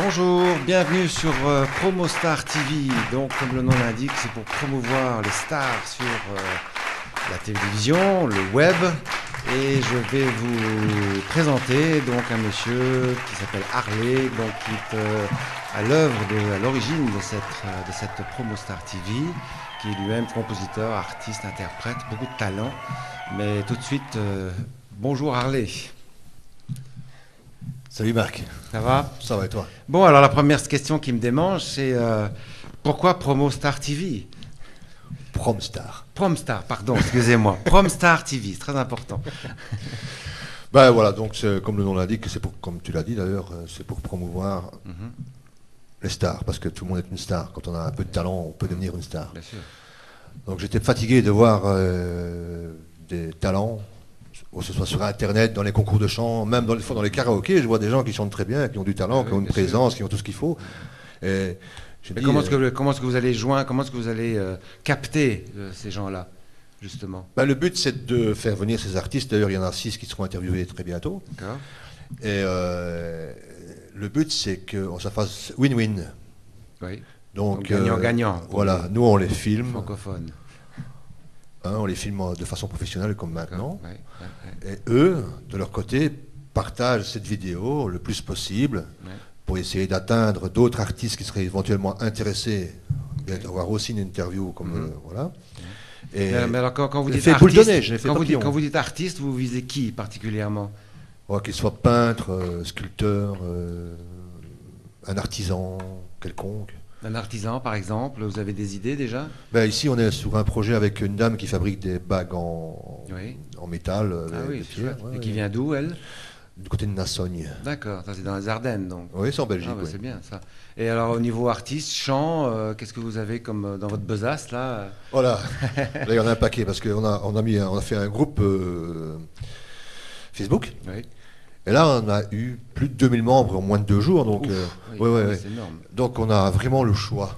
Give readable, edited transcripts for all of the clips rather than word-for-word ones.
Bonjour, bienvenue sur Promostar TV. Donc, comme le nom l'indique, c'est pour promouvoir les stars sur la télévision, le web. Et je vais vous présenter donc un monsieur qui s'appelle Harley, donc qui est à l'œuvre, à l'origine de cette Promostar TV, qui est lui-même compositeur, artiste, interprète, beaucoup de talent. Mais tout de suite, bonjour Harley. Salut Marc. Ça va? Ça va et toi? Bon, alors la première question qui me démange, c'est pourquoi Promostar TV? Promstar. Promstar, pardon, excusez-moi. Promstar TV, c'est très important. Ben voilà, donc comme le nom l'indique, c'est pour, comme tu l'as dit d'ailleurs, c'est pour promouvoir les stars, parce que tout le monde est une star. Quand on a un peu de talent, on peut devenir une star. Bien sûr. Donc j'étais fatigué de voir des talents, que ce soit sur Internet, dans les concours de chant, même des fois dans les karaokés, je vois des gens qui chantent très bien, qui ont du talent, qui ont une présence, qui ont tout ce qu'il faut. Et mais comment est-ce que vous allez joindre, comment est-ce que vous allez capter ces gens-là, justement? Ben, le but, c'est de faire venir ces artistes. D'ailleurs, il y en a 6 qui seront interviewés très bientôt. D'accord. Et le but, c'est que ça fasse win-win. Oui. Donc gagnant-gagnant. Voilà, nous, on les filme. Francophone. On les filme de façon professionnelle, comme maintenant. Ouais. Et eux, de leur côté, partagent cette vidéo le plus possible. Ouais. Pour essayer d'atteindre d'autres artistes qui seraient éventuellement intéressés d'avoir aussi une interview comme voilà. Et mais alors quand vous dites fait artiste, boule de neige, fait quand vous dites artiste, vous visez qui particulièrement? Qu'il soit peintre, sculpteur, un artisan quelconque. Un artisan, par exemple, vous avez des idées déjà? Ben, ici, on est sur un projet avec une dame qui fabrique des bagues en métal, oui, de pierre. Et qui vient d'où, elle? Du côté de Nassogne. D'accord, ça c'est dans les Ardennes donc. Oui, c'est en Belgique. Ah, bah, c'est bien ça. Et alors au niveau artiste, chant, qu'est-ce que vous avez comme dans votre besace là? Voilà, là il y en a un paquet parce qu'on a fait un groupe Facebook. Oui. Et là on a eu plus de 2000 membres en moins de 2 jours. Donc, c'est énorme. Donc on a vraiment le choix.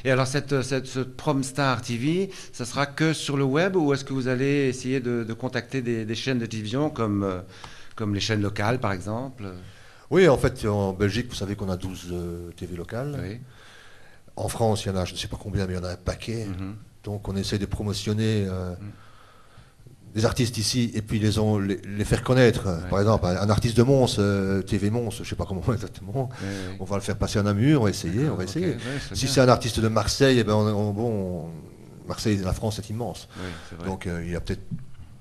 Et alors ce Promstar TV, ça sera que sur le web ou est-ce que vous allez essayer de contacter des chaînes de télévision comme les chaînes locales, par exemple? Oui, en fait, en Belgique, vous savez qu'on a 12 TV locales. Oui. En France, il y en a, je ne sais pas combien, mais il y en a un paquet. Donc, on essaie de promotionner des artistes ici et puis les faire connaître. Par exemple, un artiste de Mons, TV Mons, je ne sais pas comment exactement, on va le faire passer à Namur, on va essayer. Si c'est un artiste de Marseille, eh ben Marseille, la France est immense. Oui, c'est vrai. Donc, il y a peut-être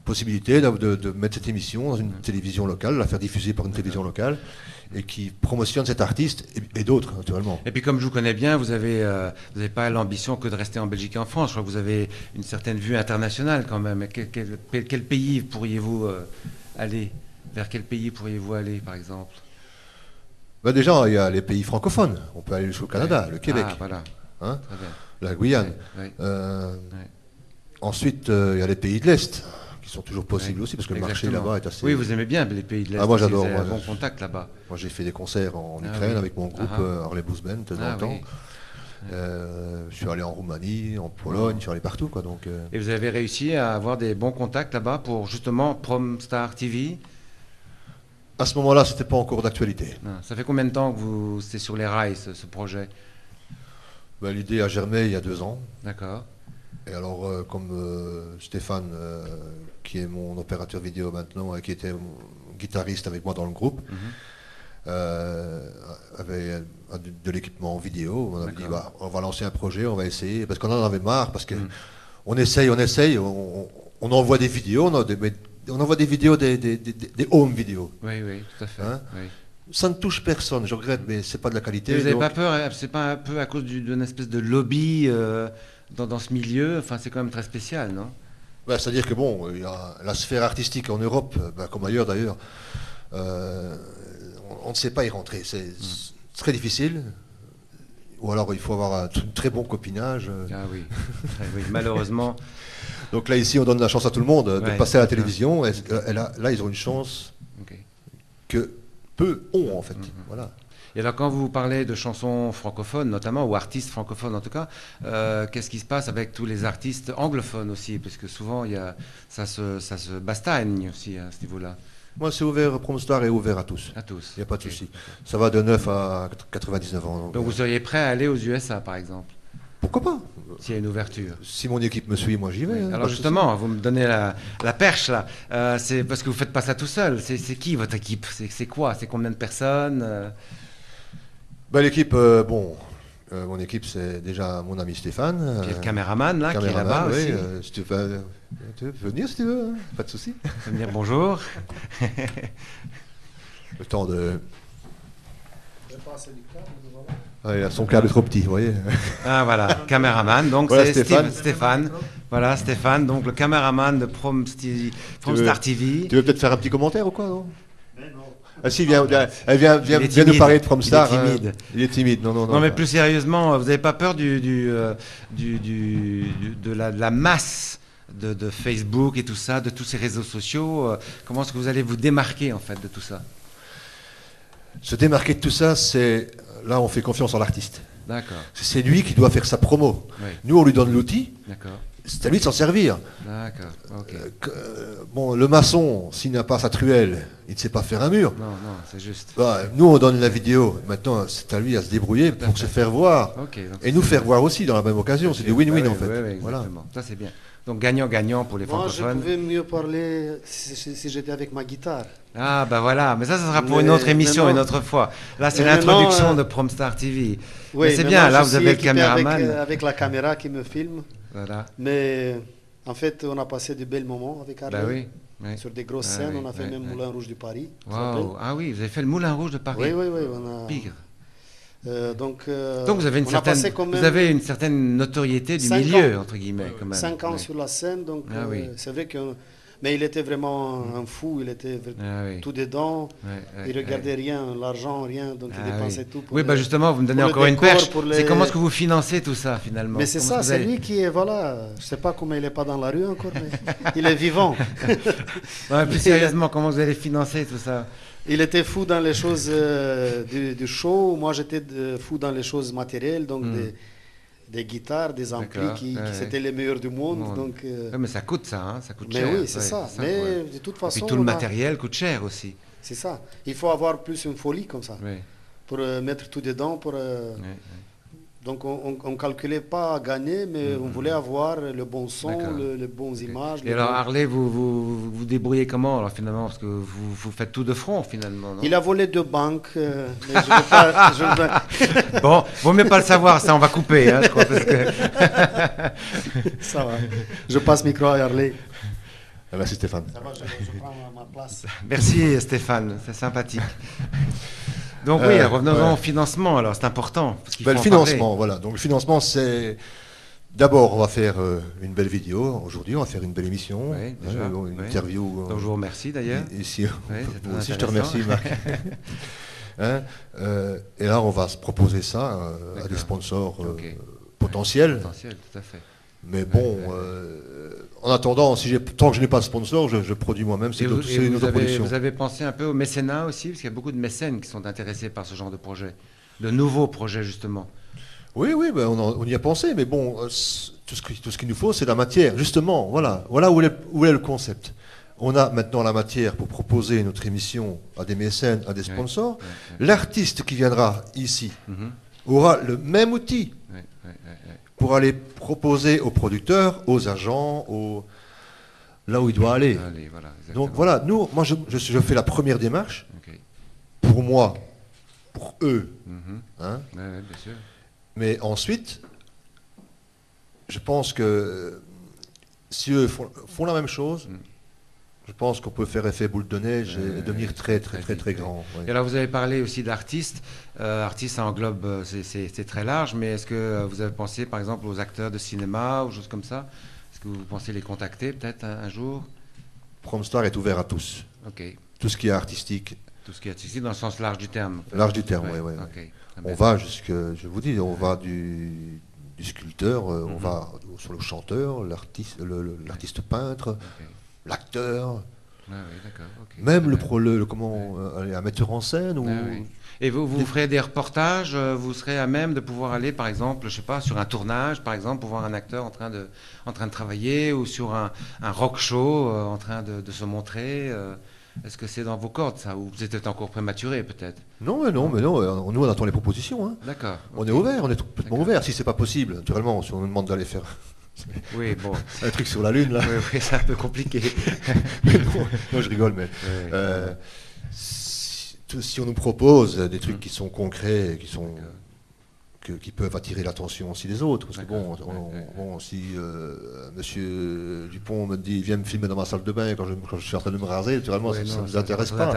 possibilité de mettre cette émission dans une télévision locale, la faire diffuser par une télévision locale et qui promotionne cet artiste et d'autres naturellement. Et puis comme je vous connais bien, vous avez pas l'ambition que de rester en Belgique et en France. Je crois que vous avez une certaine vue internationale quand même. Quel pays pourriez-vous aller? Vers quel pays pourriez-vous aller par exemple? Déjà, il y a les pays francophones. On peut aller jusqu'au Canada, le Québec, voilà. Hein, Très bien. la Guyane. Ensuite, il y a les pays de l'Est qui sont toujours possibles aussi, parce que le marché là-bas est assez... Oui, vous aimez bien les pays de l'Est. Moi j'adore. Vous avez un bon contact là-bas. Moi j'ai fait des concerts en Ukraine avec mon groupe Harley Blues Band dans le temps. Je suis allé en Roumanie, en Pologne, je suis allé partout. Donc, Et vous avez réussi à avoir des bons contacts là-bas pour justement Promstar TV? À ce moment-là, c'était pas encore d'actualité. Ça fait combien de temps que c'est sur les rails ce projet? L'idée a germé il y a 2 ans. D'accord. Et alors, comme Stéphane, qui est mon opérateur vidéo maintenant et qui était guitariste avec moi dans le groupe, avait de l'équipement vidéo, on a dit on va lancer un projet, on va essayer, parce qu'on en avait marre, parce que on essaye, on envoie des vidéos, on envoie des vidéos, des home vidéos. Oui, tout à fait. Oui. Ça ne touche personne, je regrette, mais c'est pas de la qualité. Vous n'avez pas peur, c'est pas un peu à cause d'une espèce de lobby dans ce milieu? Enfin, c'est quand même très spécial, non? C'est-à-dire que bon, il y a la sphère artistique en Europe, comme ailleurs d'ailleurs, on ne sait pas y rentrer. C'est très difficile. Ou alors il faut avoir un très bon copinage. Ah oui, oui, malheureusement. Donc là, ici, on donne la chance à tout le monde de passer à la télévision. Là, ils ont une chance que peu ont, en fait. Voilà. Et alors, quand vous parlez de chansons francophones, notamment, ou artistes francophones en tout cas, qu'est-ce qui se passe avec tous les artistes anglophones aussi? Parce que souvent, ça se bastagne aussi à ce niveau-là. Moi, c'est ouvert, Promostar est ouvert à tous. À tous. Il n'y a pas de Ok. souci. Ça va de 9 à 99 ans. Donc vous seriez prêt à aller aux USA, par exemple, Pourquoi pas? s'il y a une ouverture? Si mon équipe me suit, moi j'y vais. Oui. hein, pas Alors de justement, vous me donnez la perche là. C'est parce que vous faites pas ça tout seul. C'est qui votre équipe? C'est quoi? C'est combien de personnes? souci. L'équipe, mon équipe, c'est déjà mon ami Stéphane. Puis il y a le caméraman là qui est là-bas oui, aussi. si tu veux venir si tu veux, hein, pas de souci. Vous pouvez me dire bonjour. Le temps de. Ah, il a son câble est trop petit, vous voyez. Ah voilà, caméraman. Donc Voilà, c'est Stéphane. Stéphane. Voilà Stéphane, donc le caméraman de Promstar TV. Tu veux peut-être faire un petit commentaire ou quoi, non? Ah si, viens Il est nous timide. parler de Promstar. Il est timide. Il est timide, non. Non mais plus sérieusement, vous n'avez pas peur de la masse de Facebook et tout ça, de tous ces réseaux sociaux? Comment est-ce que vous allez vous démarquer en fait de tout ça? Se démarquer de tout ça, c'est. Là, on fait confiance en l'artiste. D'accord, C'est lui qui doit faire sa promo. oui, Nous, on lui donne l'outil, d'accord, c'est à lui de s'en servir. d'accord, ok. Bon, le maçon, s'il n'a pas sa truelle, il ne sait pas faire un mur. Non, c'est juste. Nous, on donne la vidéo. Maintenant, c'est à lui à se débrouiller Tout à pour fait. se faire voir. Ok. Donc Et nous c'est- faire voir aussi dans la même occasion. C'est des win-win, Ah en oui, fait. oui, oui, Voilà. exactement. Ça c'est bien. Donc gagnant-gagnant pour les Moi, je francophones. pouvais mieux parler si j'étais avec ma guitare. Ah bah voilà, mais ça sera pour Mais- une autre émission, mais une non. autre fois. Là c'est Mais l'introduction maintenant, de Promstar TV. Oui, Mais c'est mais bien, moi, là je vous suis avez le équipé caméraman. avec la caméra qui me filme. Voilà. Mais en fait, on a passé de bels moments avec Harley. Bah oui. Oui. Sur des grosses Ah scènes, oui, on a fait oui, même oui. Moulin Rouge du Paris. tu te Waouh. rappelles? Ah oui, vous avez fait le Moulin Rouge de Paris. Oui, on a. Bigre. Donc Donc vous avez on a passé quand même vous avez une certaine notoriété du 5 milieu ans. entre guillemets quand même. 5 ans Oui. sur la scène, donc Ah oui. c'est vrai que. Mais il était vraiment un fou, il était Ah oui. tout dedans. Ouais, Il regardait rien, l'argent, rien, donc il Ah dépensait oui. tout. Pour Oui, bah les- justement, vous me donnez pour le encore une décor, perche. pour les- C'est comment est-ce que vous financez tout ça finalement? Mais c'est Comment ça, est-ce que vous c'est allez- lui qui est, voilà, je sais pas comment il est pas dans la rue encore, mais il est vivant. Ouais, plus sérieusement, comment vous allez financer tout ça? Il était fou dans les choses du show, moi j'étais fou dans les choses matérielles, donc des guitares, des amplis D'accord, qui ouais. étaient les meilleurs du monde. Monde. Donc, Ouais, mais ça coûte ça, hein, ça coûte mais cher. oui, c'est Ouais, ça. c'est Mais ouais. de toute Et façon, puis tout le on a- matériel coûte cher aussi. c'est ça. Il faut avoir plus une folie comme ça, Oui. pour mettre tout dedans. Ouais. Donc on ne calculait pas à gagner, mais on voulait avoir le bon son, D'accord. les bonnes images. Et alors Harley, vous débrouillez comment alors finalement? Parce que vous faites tout de front finalement, non? Il a volé 2 banques, mais je veux pas. Bon, vaut mieux pas le savoir, ça on va couper, hein, je crois, parce que... Ça va. Je passe micro à Harley. Merci Stéphane. Ça va, je prends ma place. Merci Stéphane, c'est sympathique. Donc oui, revenons ouais. au financement, alors c'est important. Parce qu'il Le faut en financement, voilà. Donc le financement, c'est. D'abord, on va faire une belle vidéo. Aujourd'hui, on va faire une belle émission. Oui, déjà, une oui. interview. parler. Donc je vous remercie d'ailleurs. Ici, Oui, c'est moi aussi, je te intéressant. remercie, Marc. Et là, on va se proposer ça à D'accord. des sponsors Ok. potentiels. Potentiel, tout à fait. Mais bon, en attendant, tant que je n'ai pas de sponsor, je produis moi-même. C'est Et une vous, autoproduction. vous avez pensé un peu au mécénat aussi, parce qu'il y a beaucoup de mécènes qui sont intéressés par ce genre de projet, de nouveaux projets justement. Oui, ben, on y a pensé, mais bon, tout ce qu'il nous faut, c'est la matière. Justement, voilà où est le concept. On a maintenant la matière pour proposer notre émission à des mécènes, à des sponsors. Ouais. L'artiste qui viendra ici Mhm. aura le même outil Ouais. pour aller proposer aux producteurs, aux agents, là où il doit aller. Allez, voilà, exactement. Donc voilà, moi je fais la première démarche Ok. pour moi, pour eux, Mhm. hein. Ouais, bien sûr. Mais ensuite, je pense que si eux font la même chose, je pense qu'on peut faire effet boule de neige et devenir très vite, grand. ouais. Et alors vous avez parlé aussi d'artistes. Artistes, ça englobe, c'est très large, mais est-ce que vous avez pensé par exemple aux acteurs de cinéma ou choses comme ça? Est-ce que vous pensez les contacter peut-être un jour? Promstar est ouvert à tous. Ok. Tout ce qui est artistique, Tout ce qui est artistique dans le sens large du terme. large du terme, ouais. Ok. Très On bien. va je vous dis, on va du sculpteur, on va sur le chanteur, l'artiste peintre, Ok. l'acteur, Ah oui, d'accord. ok. même Très bien. un metteur en scène ou Ah oui. Et vous ferez des reportages, vous serez à même de pouvoir aller, par exemple, je sais pas, sur un tournage, par exemple, pour voir un acteur en train de travailler, ou sur un rock show en train de se montrer. Est-ce que c'est dans vos cordes, ça, ou vous êtes encore prématuré, peut-être? Non, nous on attend les propositions. Hein. D'accord. On est ouvert, on est complètement ouvert. Si c'est pas possible, naturellement, si on nous demande d'aller faire Oui, bon. un truc sur la Lune, là. Oui, c'est un peu compliqué. Non, je rigole, mais si on nous propose des trucs qui sont concrets, qui peuvent attirer l'attention aussi des autres. Parce que bon, si Monsieur Dupont me dit viens me filmer dans ma salle de bain quand je suis en train de me raser, naturellement, ça ne nous intéresse pas.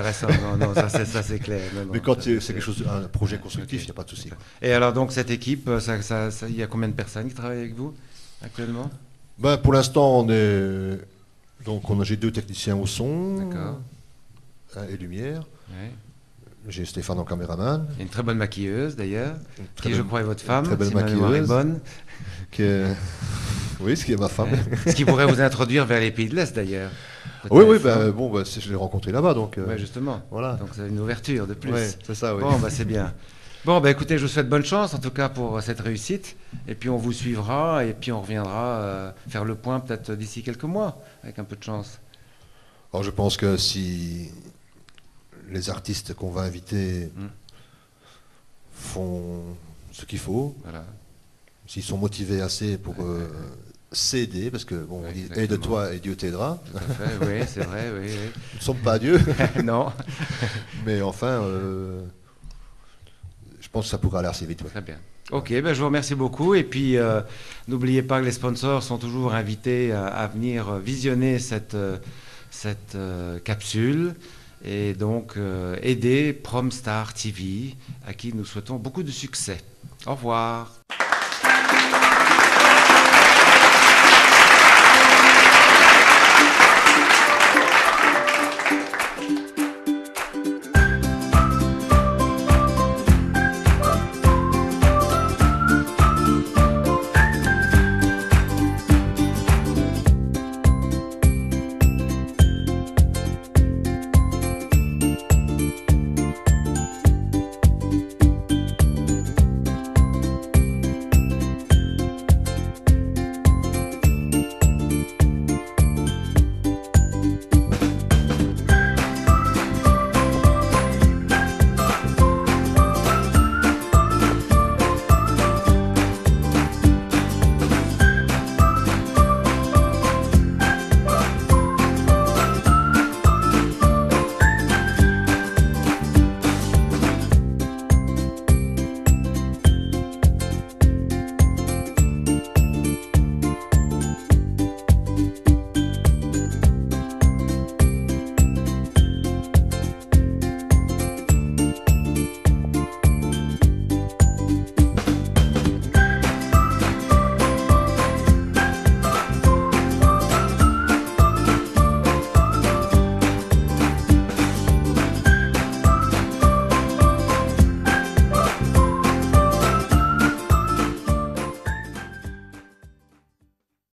Non, ça c'est clair. Mais quand c'est quelque chose, un projet constructif, il n'y a pas de souci. Et alors donc cette équipe, il y a combien de personnes qui travaillent avec vous actuellement? Pour l'instant, j'ai 2 techniciens au son et lumière. Ouais. J'ai Stéphane en caméraman. Et une très bonne maquilleuse d'ailleurs, qui je crois est votre femme. Très belle si ma mémoire est bonne. Oui, ce qui est ma femme. Ce qui pourrait vous introduire vers les pays de l'Est d'ailleurs. Oui, je l'ai rencontré là-bas, donc. Oui, justement. Voilà. Donc c'est une ouverture de plus. Oui, c'est ça, oui. Bon, c'est bien. Bon, écoutez, je vous souhaite bonne chance en tout cas pour cette réussite. Et puis on vous suivra et puis on reviendra faire le point peut-être d'ici quelques mois, avec un peu de chance. Alors je pense que si les artistes qu'on va inviter font ce qu'il faut, s'ils sont motivés assez pour s'aider, parce que bon, on dit aide-toi et Dieu t'aidera. Tout à fait, oui, c'est vrai, oui. Nous ne sommes pas Dieu. Non. Mais enfin, je pense que ça pourrait aller assez vite. Ouais. Très bien. Ok, je vous remercie beaucoup. Et puis, n'oubliez pas que les sponsors sont toujours invités à venir visionner cette capsule. Et donc aider Promstar TV, à qui nous souhaitons beaucoup de succès. Au revoir.